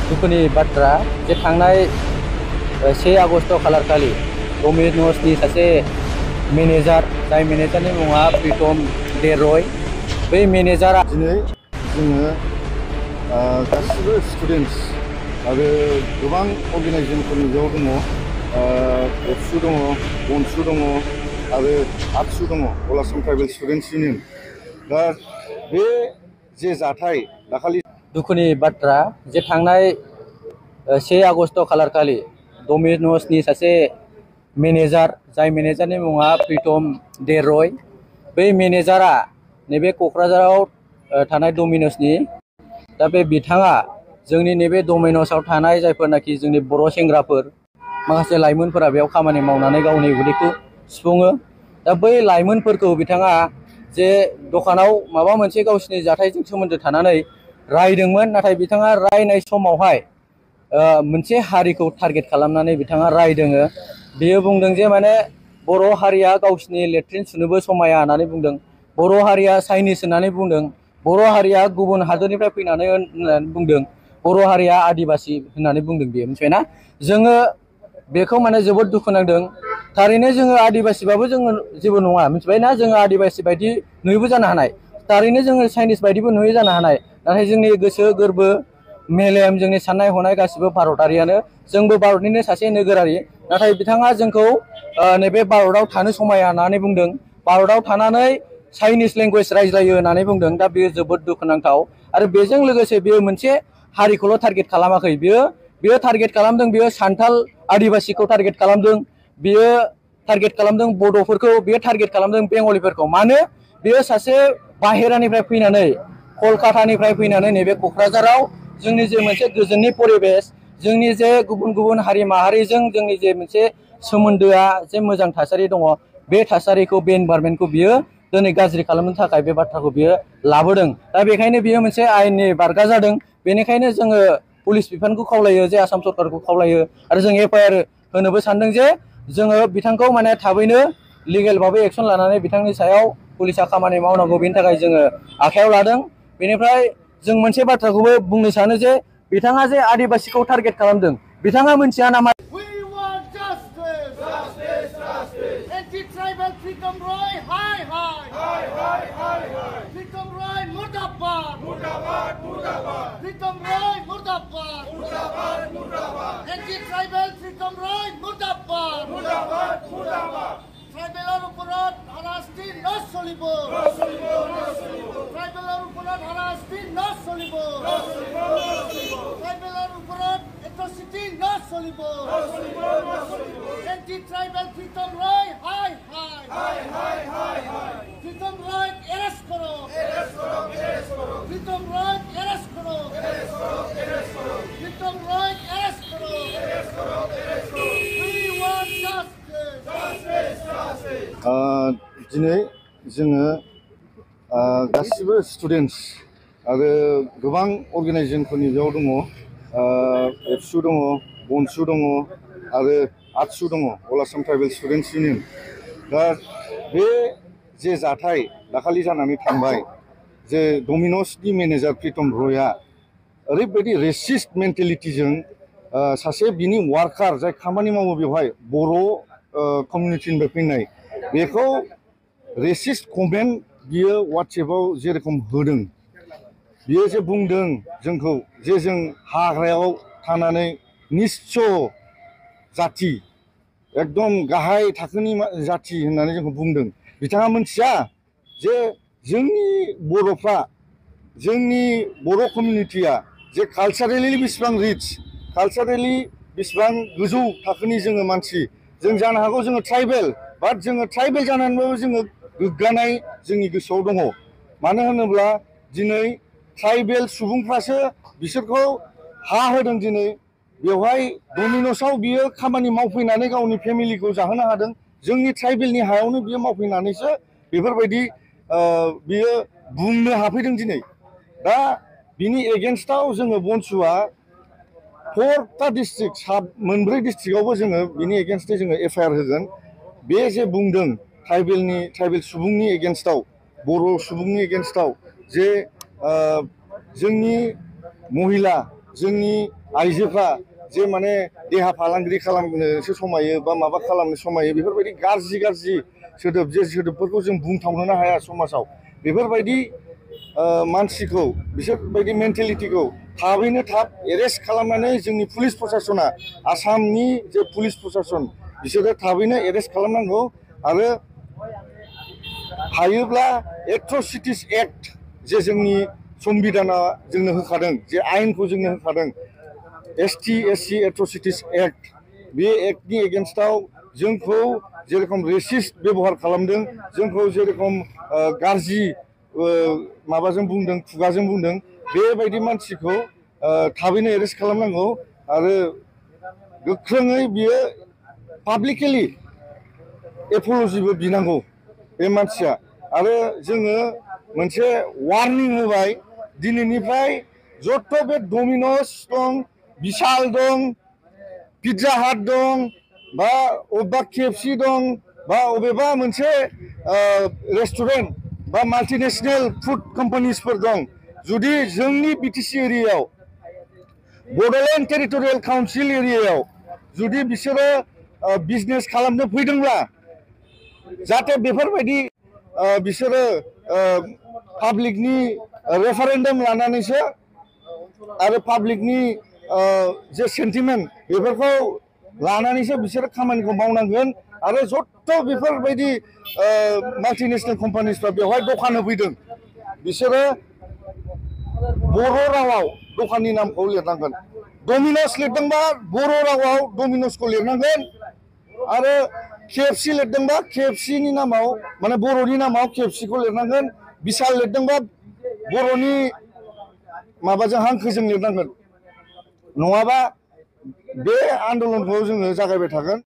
दुखुनि बाथ्रा जे थांनाय 1 आगस्ट खालारखालि डमिन'सनि सासे मेनेजार जाय मेनेजारनि मुङा प्रीतम दे रय बै मेनेजारा दिनै जोङो गासिबो स्टुडेन्टस आरो गोबां अर्गानाइजेसनफोरनि बेयाव दङ एबसु दङ बनसु दङ आरो आबसु दङ अल आसाम ट्राइबेल स्टुडेन्टस इउनियन दा बे जे जाथाय दाखालि दुखुनि बाथ्रा जे थांनाय 1 आगस्ट खालारखालि डमिन'सनि सासे मेनेजार जाय मेनेजारनि मुङा प्रीतम दे रय बै मेनेजारा नैबे क'क्राझाराव थानाय डमिन'सनि दा बे बिथाङा जोंनि नैबे डमिन'सआव थानाय जायफोरनाखि जोंनि बर' सेंग्राफोर माखासे लाइमोनफोरा बेयाव खामानि मावनानै गावनि उदैखौ सुफुङो दा बै लाइमोनफोरखौ बिथाङा जे दखानाव माबा मोनसे गावसिनि जाथायजों सोमोन्दो थानानै रायदोंमोन नाथाय बिथाङा रायनाय समावहाय मोनसे हारिखौ टारगेट खालामनानै बिथाङा रायदों बेयो बुंदों जे माने बर' हारिया गावसिनि लेट्रिन सुनोबो समाया होननानै बुंदों बर' हारिया चाइनिस होननानै बुंदों बर' हारिया गुबुन हादोरनिफ्राय फैनानै होननानै बुंदों बर' हारिया आदिबासि होननानै बुंदों बेयो मिथिबायना जोङो बेखौ माने जोबोद दुखु नांदों थारैनो जोङो आदिबासिबाबो जोङो जेबो नङा मिथिबायना जोङो आदिबासि बायदि नुयोबो जानो हानाय थारैनो जोङो चाइनिस बायदिबो नुयो जानो हानाय नाथाय जोंनि गोसो गोरबो मेलेम जोंनि साननाय हनाय गासिबो भारतारियानो जोंबो भारतनिनो सासे नोगोरारि नाथाय बिथाङा जोंखौ नैबे भारताव थानो समाया होननानै बुंदों भारताव थानानै चाइनिस लेंगुवेज रायज्लायो होननानै बुंदों दा बेयो जोबोद दुखुनांथाव आरो बेजों लोगोसे बेयो मोनसे हारिखौल' टारगेट खालामाखै बेयो टारगेट खालामदों बेयो सान्थाल आदिबासिखौ टारगेट खालामदों बेयो टारगेट खालामदों बड'फोरखौ बेयो टारगेट खालामदों बेंगलिफोरखौ मानो बेयो सासे बाहेरानिफ्राय फैनानै कलकातानिफ्राय फैनानै नैबे क'क्राझाराव जोंनि जे मोनसे गोजोननि परिबेस जोंनि जे गुबुन गुबुन हारि माहारिजों जोंनि जे मोनसे सोमोन्दोआ जे मोजां थासारि दङ बे थासारिखौ बे एनभायरनमेन्टखौ बियो दिनै गाज्रि खालामनो थाखाय बे बाथ्राखौ बियो लाबोदों दा बेखायनो बियो मोनसे आयेननि बारगा जादों बेनिखायनो जोङो पुलिस बिफानखौ खावलायो जे आसाम सरकारखौ खावलायो आरो जों एफआइआर होनोबो सानदों जे जोङो बिथांखौ माने थाबैनो लिगेल भाबै एक्सन लानानै बिथांनि सायाव पुलिसा खामानि मावनांगौ बेनि थाखाय जोङो आखायाव लादों बेनिफ्राय जों मोनसे बाथ्राखौबो बुंनो सानो जे बिथाङा जे आदिबासिखौ टारगेट खालामदों बिथाङा मिथिया नामा Anti-tribal Pritam Roy, hi hi. Hi hi hi hi. Pritam Roy, murdabad. Murdabad, murdabad. Pritam Roy, murdabad. Murdabad, murdabad. Anti-tribal Pritam Roy, murdabad. Murdabad, murdabad. Tribal uporat harasti no solibo. No solibo, no solibo. Tribal uporat harasti no solibo. No solibo, no solibo. Tribal uporat atrocity no solibo. No solibo, no solibo. Anti-tribal Pritam Roy, hi hi. Hi hi hi hi. Pritam Roy arrest karo. Arrest karo, arrest karo. Pritam Roy arrest karo. Arrest karo, arrest karo. Pritam Roy arrest karo. Arrest karo, arrest karo. We want justice. Justice, justice. दिनै जोङो गासिबो students आरो गोबां अर्गानाइजेसनफोरनि बेयाव दङ एबसु दङ बनसु दङ आरो आबसु दङ अल आसाम ट्राइबेल स्टुडेन्टस इउनियन दा बे जे जाथाय दाखालि जानानै थांबाय जे डमिन'सनि मेनेजार प्रीतम रयआ ओरैबायदि रेसिस्ट मेन्टेलिटिजों सासे बिनि वार्कार जाय खामानि मावो बेवहाय बर' कमिउनिटिनिफ्राय फैनाय बेखौ रेसिस्ट कमेन्ट बियो वाट्सएपआव जेरेखम होदों बियो जे बुंदों जोंखौ जे जों हाग्रायाव थानानै निस्स' जाथि एकदम गाहाय थाखोनि जाथि होननानै जोंखौ बुंदों बिथाङा मिथिया जे जोंनि बर'फ्रा जोंनि बर' कमिउनिटिया जे कालचारेलि बेसेबां रिच कालचारेलि बेसेबां गोजौ थाखोनि जोङो मानसि जों जानो हागौ जोङो ट्राइबेल बाट जोङो ट्राइबेल जानानैबाबो जोङो गोग्गानाय जोंनि गोसोआव दङ मानो होनोब्ला दिनै ट्राइबेल सुबुंफ्रासो बिसोरखौ हा होदों दिनै बेवहाय डमिन'सआव बियो खामानि मावफैनानै गावनि फेमिलिखौ जाहोनो हादों जोंनि ट्राइबेलनि हायावनो बियो मावफैनानैसो बेफोरबायदि बियो बुंनो हाफैदों दिनै दा बिनि एगेन्स्टआव जोङो बनसुआ 4टा डिस्ट्रिक्ट मोनब्रै डिस्ट्रिक्टआवबो जोङो बिनि एगेन्स्टै जोङो एफआइआर होगोन बे जे बुंदों ट्राइबेल सुबुंनि एगेन्स्टआव बर' सुबुंनि एगेन्स्टआव जे जोंनि महिला जोंनि आइजोफ्रा जे माने देहा फालांगिरि खालामनोसो समायो बा माबा खालामनो समायो बेफोरबायदि गाज्रि गाज्रि सोदोब जे सोदोबफोरखौ जों बुंथावनोनो हाया समाजाव बेफोरबायदि मानसिखौ बिसोरबायदि मेन्टेलिटिखौ थाबैनो थाब एरेस्ट खालामनानै जोंनि पुलिस प्रसासना आसामनि जे पुलिस प्रसासन बिसोरो थाबैनो एरेस्ट खालामनांगौ आरो हायोब्ला एट्रसिटिस एक्ट जे जोंनि संबिधाना जोंनो होखादों जे आयेनखौ जोंनो होखादों ST/SC एट्रसिटिस एक्ट बे एक्टनि एगेन्स्टआव जोंखौ जेरखम रेसिस्ट बेबहार खालामदों जोंखौ जेरखम गाज्रि माबाजों बुंदों खुगाजों बुंदों बेबायदि मानसिखौ थाबैनो एरेस्ट खालामनांगौ आरो गोख्रोङै बियो पाब्लिकेलि एपलजिबो बिनांगौ बे मानसिया आरो जोङो मोनसे वार्निं होबाय दिनैनिफ्राय जत' बे डमिन'स दं बिशाल दं पिज्जा हाट दं बा अबेबा KFC दं बा अबेबा मोनसे रेस्टुरेन्ट बा माल्टिनेशनेल फुड कम्पानिसफोर दं जुदि जोंनि BTC एरियायाव बड'लेण्ड टेरिटरियेल काउन्सिल एरियायाव जुदि बिसोरो बिजनेस खालामनो फैदोंब्ला जाहाथे बेफोरबायदि बिसोरो पाब्लिकनि रेफारेन्डाम लानानैसो आरो पाब्लिकनि जे सेन्टिमेन्ट बेफोरखौ लानानैसो बिसोरो खामानिखौ मावनांगोन आरो जत' बेफोरबायदि माल्टिनेशनेल कम्पानिसफ्रा बेवहाय दखान होफैदों बिसोरो बर' रावाव दखाननि नामखौ लिरनांगोन डमिन'स लिरदोंबा बर' रावाव डमिन'सखौ लिरनांगोन आरो KFC लिरदोंबा KFCनि नामाव माने बर'नि नामाव KFCखौ लिरनांगोन बिशाल लिरदोंबा बर'नि माबाजों हांखोजों लिरनांगोन नङाबा बे आन्दलनखौ जोङो जागायबाय थागोन।